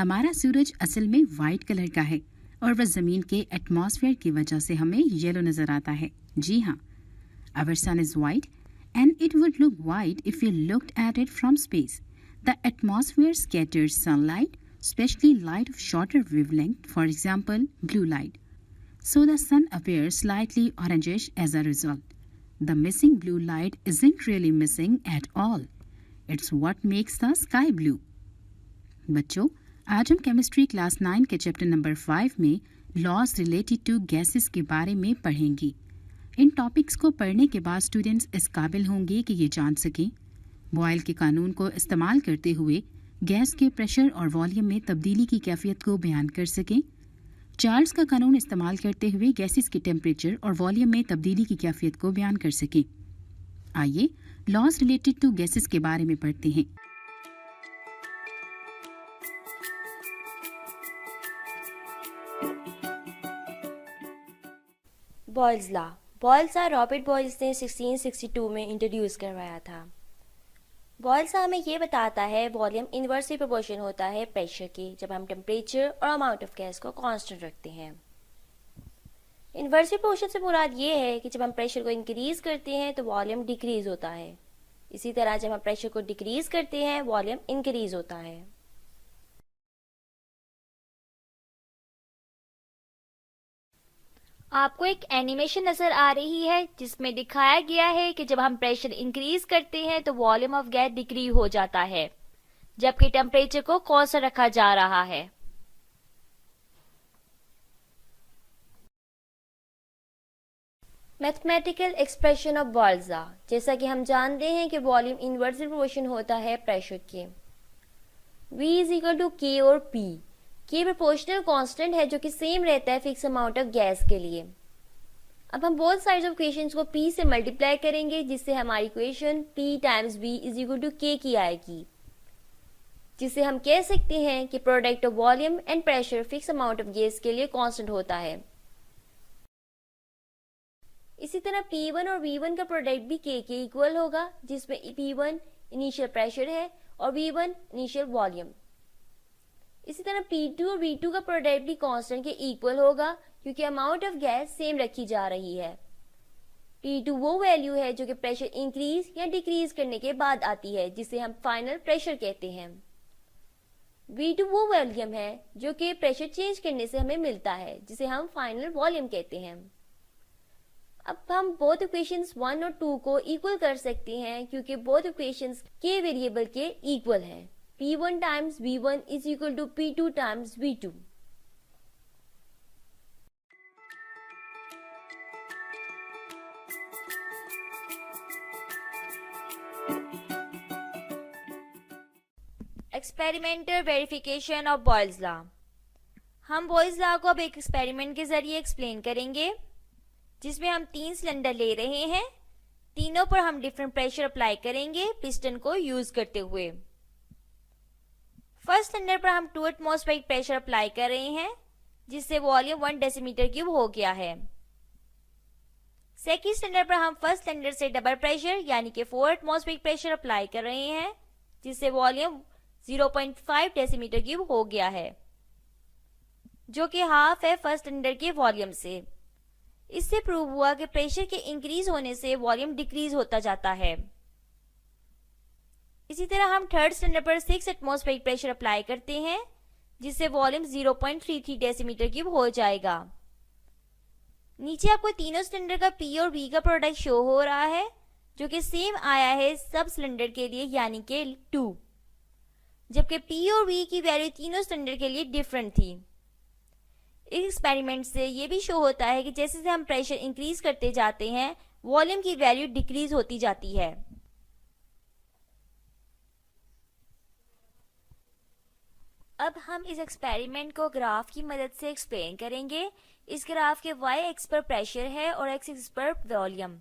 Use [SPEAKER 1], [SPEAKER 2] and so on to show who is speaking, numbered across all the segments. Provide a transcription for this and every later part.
[SPEAKER 1] हमारा सूरज असल में वाइट कलर का है और वह जमीन के एटमॉस्फेयर की वजह से हमें येलो नजर आता है। जी हाँ, our sun is white and it would look white if you looked at it from space. The atmosphere scatters sunlight, especially light of shorter wavelength, for example, blue light. So the sun appears slightly orangish as a result. The missing blue light isn't really missing at all. It's what makes the sky blue. बच्चों, आज हम chemistry class 9 के chapter number 5 में laws related to gases के बारे में पढ़ेंगे। इन topics को पढ़ने के बाद स्टूडेंट्स इस काबिल होंगे कि ये जान सकें बॉयल के कानून को इस्तेमाल करते हुए गैस के प्रेशर और वॉल्यूम में तब्दीली की कैफियत को बयान कर सकें, चार्ल्स का कानून इस्तेमाल करते हुए गैसेस के टेम्परेचर और वॉल्यूम में तब्दीली की कैफियत को बयान कर सकें। आइए लॉज रिलेटेड टू गैसेस के बारे में पढ़ते हैं।
[SPEAKER 2] Boyle's law. Boyle's law Robert Boyle's ने 1662 में इंट्रोड्यूस करवाया था। बॉयल्स लॉ हमें ये बताता है वॉल्यूम इन्वर्सली प्रोपोर्शन होता है प्रेशर के जब हम टेम्परेचर और अमाउंट ऑफ गैस को कांस्टेंट रखते हैं। इन्वर्सली प्रोपोर्शन से मुराद ये है कि जब हम प्रेशर को इंक्रीज करते हैं तो वॉल्यूम डिक्रीज होता है, इसी तरह जब हम प्रेशर को डिक्रीज करते हैं वॉल्यूम इंक्रीज होता है।
[SPEAKER 3] आपको एक एनिमेशन नजर आ रही है जिसमें दिखाया गया है कि जब हम प्रेशर इंक्रीज करते हैं तो वॉल्यूम ऑफ गैस डिक्रीज हो जाता है जबकि टेम्परेचर को कांस्टेंट रखा जा रहा है।
[SPEAKER 2] Mathematical expression of Boyle's law. जैसा कि हम जानते हैं कि वॉल्यूम इन्वर्सली प्रोपोर्शन होता है प्रेशर के। V is equal to K और P। K प्रोपोर्शनल कांस्टेंट है जो कि सेम रहता है फिक्स अमाउंट ऑफ गैस के लिए। अब हम बोथ साइड्स ऑफ इक्वेशंस को P से मल्टीप्लाई करेंगे जिससे हमारी equation P times V is equal to K की आएगी, जिससे हम कह सकते हैं कि product of volume and pressure fix amount of gas के लिए कांस्टेंट होता है। इसी तरह P1 और V1 का प्रोडक्ट भी K के इक्वल होगा, जिसमें P1 इनिशियल प्रेशर है और V1 इनिशियल वॉल्यूम। इसी तरह P2 और V2 का प्रोडक्ट भी कांस्टेंट के इक्वल होगा क्योंकि अमाउंट ऑफ गैस सेम रखी जा रही है। P2 वो वैल्यू है जो कि प्रेशर इंक्रीज या डिक्रीज करने के बाद आती है, जिसे हम फाइनल प्रेशर कहते हैं। V2 वो वॉल्यूम है जो कि प्रेशर चेंज करने से हमें मिलता है, जिसे हम फाइनल वॉल्यूम कहते हैं। अब हम बोथ इक्वेशंस 1 और 2 को इक्वल कर सकते हैं क्योंकि बोथ इक्वेशंस के वेरिएबल के इक्वल हैं। P1 times V1 is equal to P2 times V2।
[SPEAKER 3] Experimental verification of Boyle's law. हम बॉयल्स लॉ को अब एक एक्सपेरिमेंट के जरिए एक्सप्लेन करेंगे जिसमें हम 3 सिलेंडर ले रहे हैं। तीनों पर हम डिफरेंट प्रेशर अप्लाई करेंगे पिस्टन को यूज करते हुए। फर्स्ट सिलेंडर पर हम 2 एटमॉस्फेरिक प्रेशर अप्लाई कर रहे हैं जिससे वॉल्यूम 1 डेसीमीटर क्यूब हो गया है। सेकेंड सिलेंडर पर हम फर्स्ट सिलेंडर से डबल प्रेशर यानी कि 4 एटमॉस्फेरिक प्रेशर अप्लाई कर रहे हैं जिससे वॉल्यूम 0.5 डेसीमीटर क्यूब हो गया है, जो कि हाफ है फर्स्ट सिलेंडर के वॉल्यूम से। इससे प्रूव हुआ कि प्रेशर के इंक्रीज होने से वॉल्यूम डिक्रीज होता जाता है। इसी तरह हम थर्ड सिलेंडर पर 6 एटमॉस्फेरिक प्रेशर अप्लाई करते हैं जिससे वॉल्यूम 0.33 डेसीमीटर क्यूब हो जाएगा। नीचे आपको तीनों सिलेंडर का P और V का प्रोडक्ट शो हो रहा है जो कि सेम आया है सब सिलेंडर के लिए यानी कि 2, जबकि P और V की वैल्यू तीनों सिलेंडर के लिए डिफरेंट थी। इस एक्सपेरिमेंट से ये भी शो होता है कि जैसे जैसे हम प्रेशर इंक्रीज करते जाते हैं वॉल्यूम की वैल्यू डिक्रीज होती जाती है। अब हम इस एक्सपेरिमेंट को ग्राफ की मदद से एक्सप्लेन करेंगे। इस ग्राफ के y एक्स पर प्रेशर है और x एक्स पर वॉल्यूम।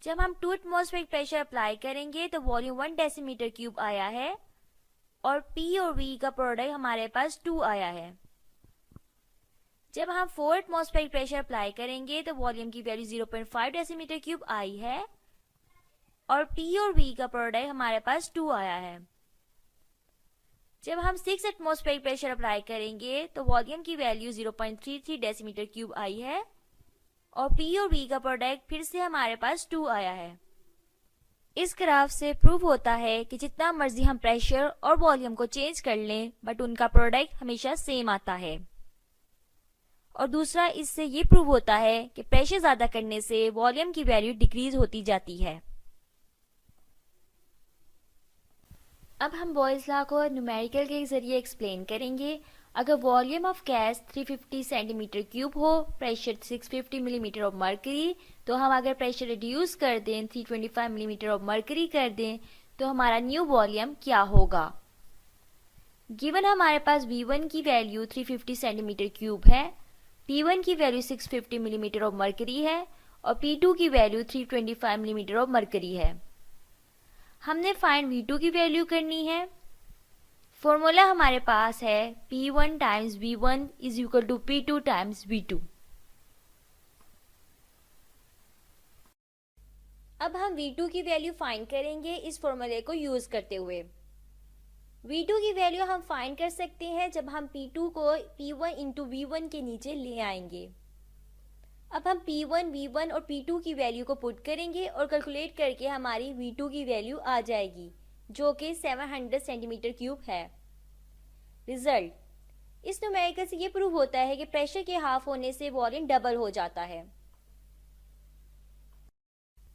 [SPEAKER 3] जब हम 2 एटमॉस्फेरिक प्रेशर अप्लाई करेंगे तो वॉल्यूम 1 डेसीमीटर क्यूब आया है और P और V का प्रोडक्ट हमारे पास 2 आया है। जब हम 4 एटमॉस्फेरिक प्रेशर अप्लाई करेंगे तो वॉल्यूम की वैल्यू 0.5 डेसीमीटर क्यूब आई है और P और V का प्रोडक्ट हमारे पास 2 आया है। जब हम 6 एटमॉस्फेरिक प्रेशर अप्लाई करेंगे तो वॉल्यूम की वैल्यू 0.33 डेसीमीटर क्यूब आई है और P और V का प्रोडक्ट फिर से हमारे पास 2 आया है। इस ग्राफ से प्रूव होता है कि जितना मर्जी हम प्रेशर और वॉल्यूम को चेंज कर लें बट उनका प्रोडक्ट हमेशा सेम आता है। और दूसरा, इससे ये प्रूव होता है कि प्रेशर ज्यादा करने से वॉल्यूम की वैल्यू डिक्रीज होती जाती है। अब हम बॉयल्स लॉ को न्यूमेरिकल के जरिए एक्सप्लेन करेंगे। अगर volume of gas 350 centimetre cube हो, प्रेशर 650 मिलीमीटर ऑफ मर्करी, तो हम अगर प्रेशर रिड्यूस कर दें 325 मिलीमीटर ऑफ मर्करी कर दें तो हमारा न्यू वॉल्यूम क्या होगा। गिवन हमारे पास V1 की वैल्यू 350 सेंटीमीटर क्यूब है, P1 की वैल्यू 650 मिलीमीटर ऑफ मर्करी है और P2 की वैल्यू 325 मिलीमीटर ऑफ मर्करी है। हमने फाइंड V2 की वैल्यू करनी है। फॉर्मूला हमारे पास है P1 times V1 is equal to P2 times V2। अब हम V2 की वैल्यू फाइंड करेंगे इस फॉर्मूले को यूज करते हुए। V2 की वैल्यू हम फाइंड कर सकते हैं जब हम P2 को P1 इंटू V1 के नीचे ले आएंगे। अब हम P1, V1 और P2 की वैल्यू को पुट करेंगे और कैलकुलेट करके हमारी V2 की वैल्यू आ जाएगी जो कि 700 सेंटीमीटर क्यूब है। रिजल्ट, इस न्यूमेरिकल से ये प्रूव होता है कि प्रेशर के हाफ होने से वॉल्यूम डबल हो जाता है।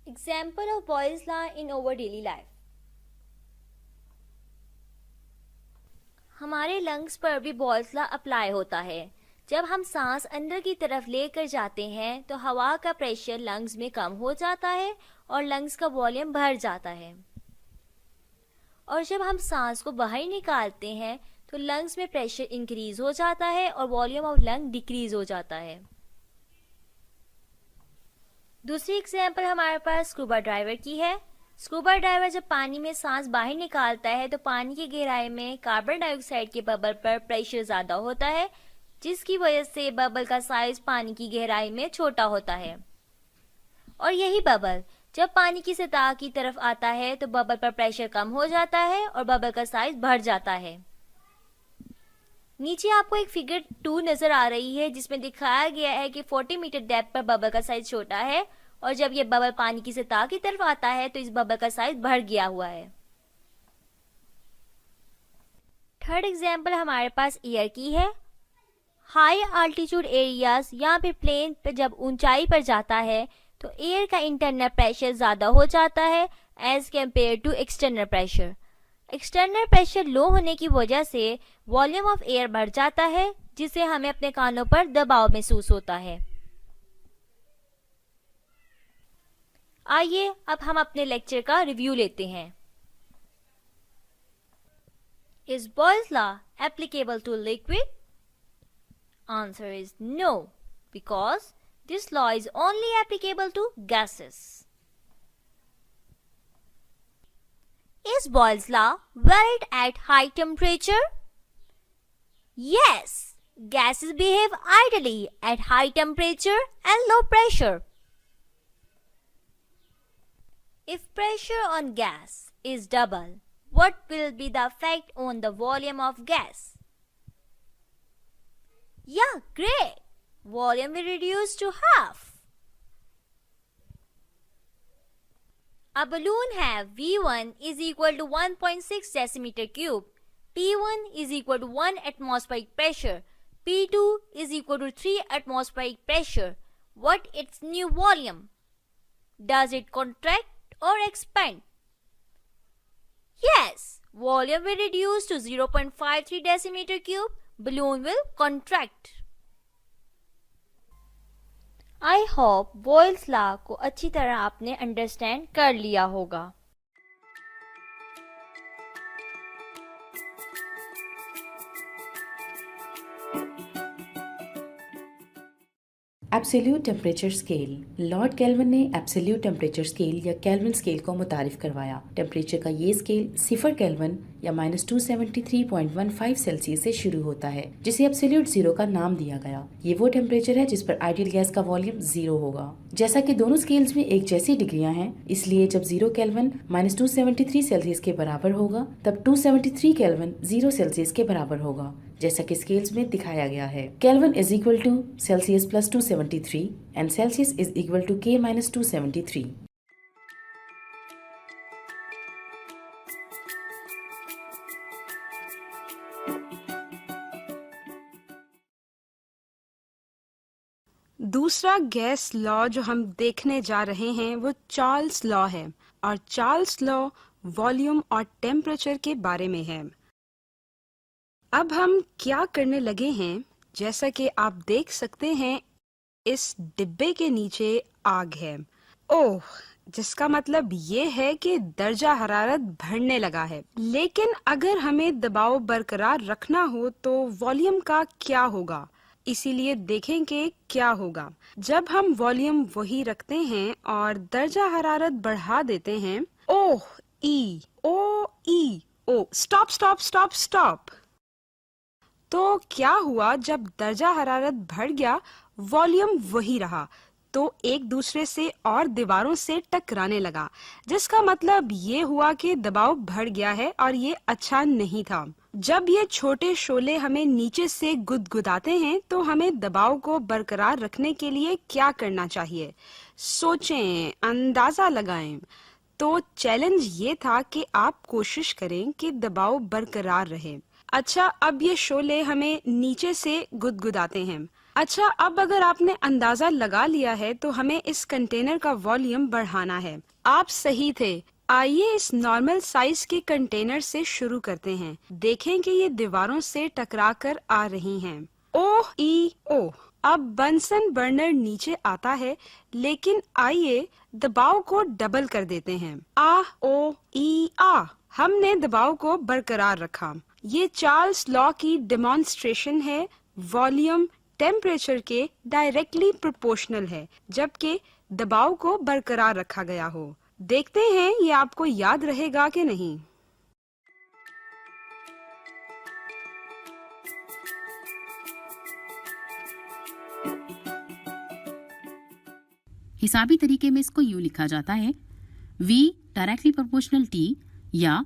[SPEAKER 3] Example of Boyle's law in over daily life. हमारे लंग्स पर भी बॉयल्स लॉ अप्लाई होता है। जब हम सांस अंदर की तरफ लेकर जाते हैं तो हवा का प्रेशर लंग्स में कम हो जाता है और लंग्स का वॉल्यूम बढ़ जाता है। और जब हम सांस को बाहर निकालते हैं तो लंग्स में प्रेशर इंक्रीज हो जाता है और वॉल्यूम ऑफ लंग डिक्रीज हो जाता है। दूसरी एग्जांपल हमारे पास स्कूबा डाइवर की है। स्कूबा डाइवर जब पानी में सांस बाहर निकालता है तो पानी की गहराई में कार्बन डाइऑक्साइड के बबल पर प्रेशर ज्यादा होता है, जिसकी वजह से बबल का साइज पानी की गहराई में छोटा होता है। और यही बबल जब पानी की सतह की तरफ आता है तो बबल पर प्रेशर कम हो जाता है और बबल का साइज बढ़ जाता है। नीचे आपको एक फिगर 2 नजर आ रही है जिसमें दिखाया गया है कि 40 मीटर डेप्थ पर बबल का साइज छोटा है और जब ये बबल पानी की सतह की तरफ आता है तो इस बबल का साइज बढ़ गया हुआ है। थर्ड एग्जाम्पल हमारे पास एयर की है। हाई आल्टीट्यूड एरियाज, यहाँ पे प्लेन पे जब ऊंचाई पर जाता है तो एयर का इंटरनल प्रेशर ज्यादा हो जाता है as compare to external pressure. External pressure low होने की वजह से वॉल्यूम ऑफ एयर बढ़ जाता है जिससे हमें अपने कानों पर दबाव महसूस होता है। आइए अब हम अपने लेक्चर का रिव्यू लेते हैं। Is Boyle's law applicable to liquid? Answer is no, because this law is only applicable to gases. Is Boyle's law valid at high temperature? Yes, gases behave ideally at high temperature and low pressure. If pressure on gas is double, what will be the effect on the volume of gas? Yeah, great. Volume will reduce to half. A balloon have V1 is equal to 1.6 decimeter cube, P1 is equal to 1 atmospheric pressure, P2 is equal to 3 atmospheric pressure. What its new volume? Does it contract or expand? Yes, volume will reduce to 0.53 decimeter cube, balloon will contract. I hope Boyle's law को अच्छी तरह आपने understand कर लिया होगा।
[SPEAKER 4] Absolute temperature scale. Lord kelvin ने absolute temperature scale या kelvin scale को मुतारिफ करवाया। टेम्परेचर का ये स्केल 0 केल्विन या -273.15 सेल्सियस से शुरू होता है, जिसे एब्सोल्यूट जीरो का नाम दिया गया। ये वो टेम्परेचर है जिस पर आइडियल गैस का वॉल्यूम 0 होगा। जैसा कि दोनों स्केल्स में एक जैसी डिग्रियां हैं, इसलिए जब 0 केल्विन -273 सेल्सियस के बराबर होगा, तब 273 केल्विन 0 सेल्सियस के बराबर होगा, जैसा कि स्केल्स में दिखाया गया है। Kelvin is equal to Celsius plus 273 and Celsius is equal to K minus 273।
[SPEAKER 5] दूसरा गैस लॉ जो हम देखने जा रहे हैं वो चार्ल्स लॉ है, और चार्ल्स लॉ वॉल्यूम और टेम्परेचर के बारे में है। अब हम क्या करने लगे हैं, जैसा कि आप देख सकते हैं इस डिब्बे के नीचे आग है। ओह, जिसका मतलब ये है कि दर्जा हरारत बढ़ने लगा है। लेकिन अगर हमें दबाव बरकरार रखना हो तो वॉल्यूम का क्या होगा, इसीलिए देखेंगे क्या होगा जब हम वॉल्यूम वही रखते हैं और दर्जा हरारत बढ़ा देते हैं। ओह ई ओ ई ओ, स्टॉप स्टॉप स्टॉप स्टॉप। तो क्या हुआ, जब दर्जा हरारत बढ़ गया वॉल्यूम वही रहा, तो एक दूसरे से और दीवारों से टकराने लगा, जिसका मतलब ये हुआ कि दबाव बढ़ गया है और ये अच्छा नहीं था। जब ये छोटे शोले हमें नीचे से गुदगुदाते हैं तो हमें दबाव को बरकरार रखने के लिए क्या करना चाहिए, सोचें, अंदाजा लगाएं। तो चैलेंज ये था कि आप कोशिश करें कि दबाव बरकरार रहे। अच्छा, अब ये शोले हमें नीचे से गुदगुदाते हैं। अच्छा, अब अगर आपने अंदाजा लगा लिया है तो हमें इस कंटेनर का वॉल्यूम बढ़ाना है। आप सही थे। आइए इस नॉर्मल साइज के कंटेनर से शुरू करते हैं। देखें कि ये दीवारों से टकराकर आ रही हैं। ओह ई ओ। अब बंसन बर्नर नीचे आता है, लेकिन आइए दबाव को डबल कर देते हैं। आ ओ ई आ। हमने दबाव को बरकरार रखा। ये चार्ल्स लॉ की डेमोन्स्ट्रेशन है। वॉल्यूम टेम्परेचर के डायरेक्टली प्रोपोर्शनल है, जबकि दबाव को बरकरार रखा गया हो। देखते हैं ये आपको याद रहेगा कि नहीं।
[SPEAKER 1] हिसाबी तरीके में इसको यूं लिखा जाता है, V डायरेक्टली प्रोपोर्शनल T या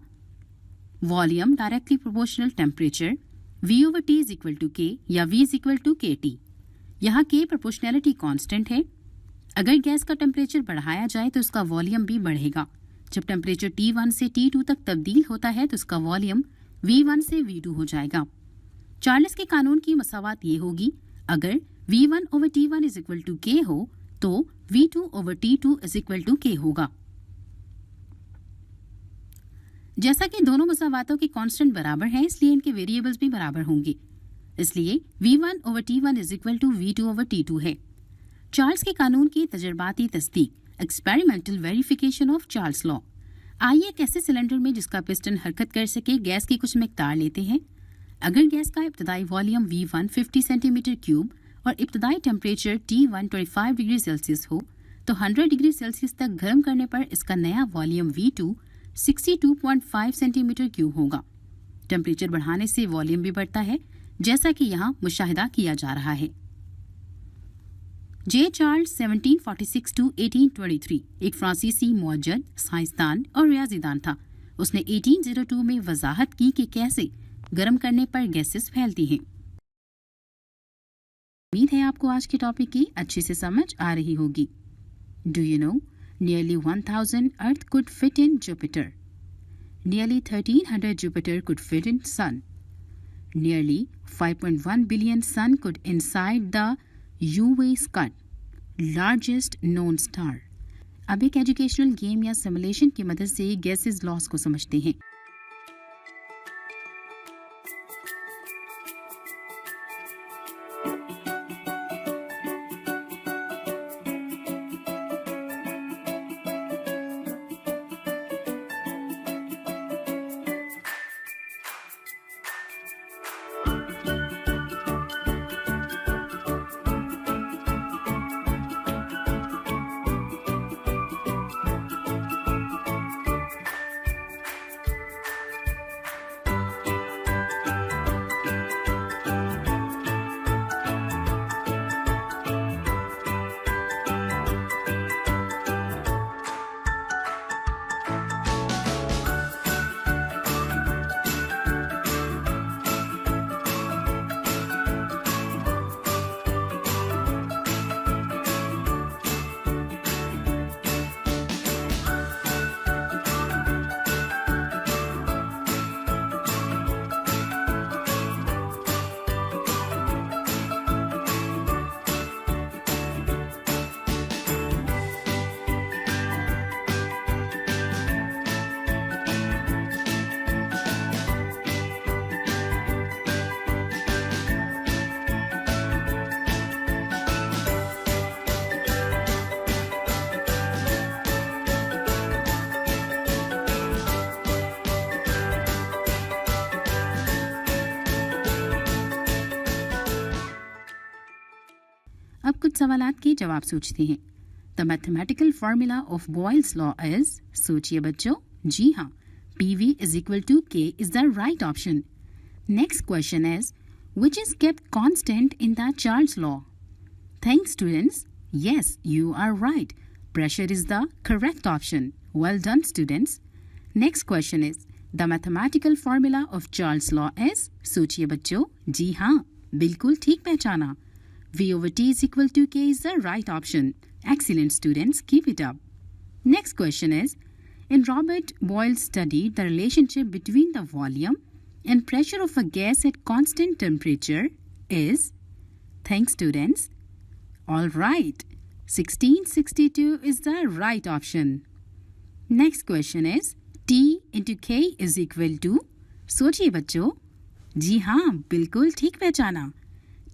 [SPEAKER 1] volume directly proportional temperature, V over T is equal to K या V is equal to KT। यहाँ K प्रोपोर्शनैलिटी कांस्टेंट है। अगर गैस का टेम्परेचर बढ़ाया जाए तो उसका वॉल्यूम भी बढ़ेगा। जब टेम्परेचर T1 से T2 तक तब्दील होता है तो उसका वॉल्यूम V1 से V2 हो जाएगा। चार्ल्स के कानून की मसावात ये होगी, अगर V1 over T1 is equal to K हो तो V2 over T2 is equal to K होगा। जैसा कि दोनों मसावातों के कांस्टेंट बराबर हैं, इसलिए इनके वेरिएबल्स भी बराबर होंगे। इसलिए V1 over T1 is equal to V2 over T2 है। चार्ल्स के कानून की तजर्बाती तस्दीक, experimental verification of Charles law. आइए एक ऐसे सिलेंडर में जिसका पिस्टन हरकत कर सके गैस की कुछ मिकदार लेते हैं। अगर गैस का इब्तदाई वॉल्यूम V1 50 सेंटीमीटर क्यूब और इब्तदाई टेम्परेचर T1 25 डिग्री सेल्सियस हो तो 100 डिग्री सेल्सियस तक गर्म करने पर इसका नया वॉल्यूम V2 62.5 सेंटीमीटर क्यूब होगा। टेम्परेचर बढ़ाने से वॉल्यूम भी बढ़ता है, जैसा कि यहाँ मुशाहिदा किया जा रहा है। जे चार्ल्स 1746 to 1823 एक फ्रांसीसी मौजद, साइंसदान और रियाजीदान था। उसने 1802 में वजाहत की कि कैसे गर्म करने पर गैसेस फैलती हैं। उम्मीद है आपको आज के टॉपिक की अच्छी से समझ आ रही होगी। Do you know nearly 1000 Earth could fit in Jupiter. Nearly 1300 Jupiter could fit in Sun. Nearly 5.1 billion Sun could inside the UV Scud, largest known star. अब एक एजुकेशनल गेम या सिमुलेशन की मदद से गैसेस लॉस को समझते हैं। अब कुछ सवालात के जवाब सोचते हैं। The mathematical formula of Boyle's law is, सोचिए बच्चों। जी हाँ, PV is equal to K is the right option. Next question is, which is kept constant in the Charles law? Thanks students. Yes, you are right. Pressure is the correct option. Well done students. Next question is, the mathematical formula of Charles law is, सोचिए बच्चों। जी हाँ, बिल्कुल ठीक पहचाना। V over T is equal to K is the right option. Excellent students, keep it up. Next question is, in Robert Boyle's study, the relationship between the volume and pressure of a gas at constant temperature is, thanks students. All right, 1662 is the right option. Next question is, T into K is equal to, सोचिए बच्चों। जी हाँ, बिल्कुल ठीक पहचाना।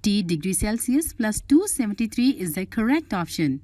[SPEAKER 1] T degree Celsius plus 273 is the correct option.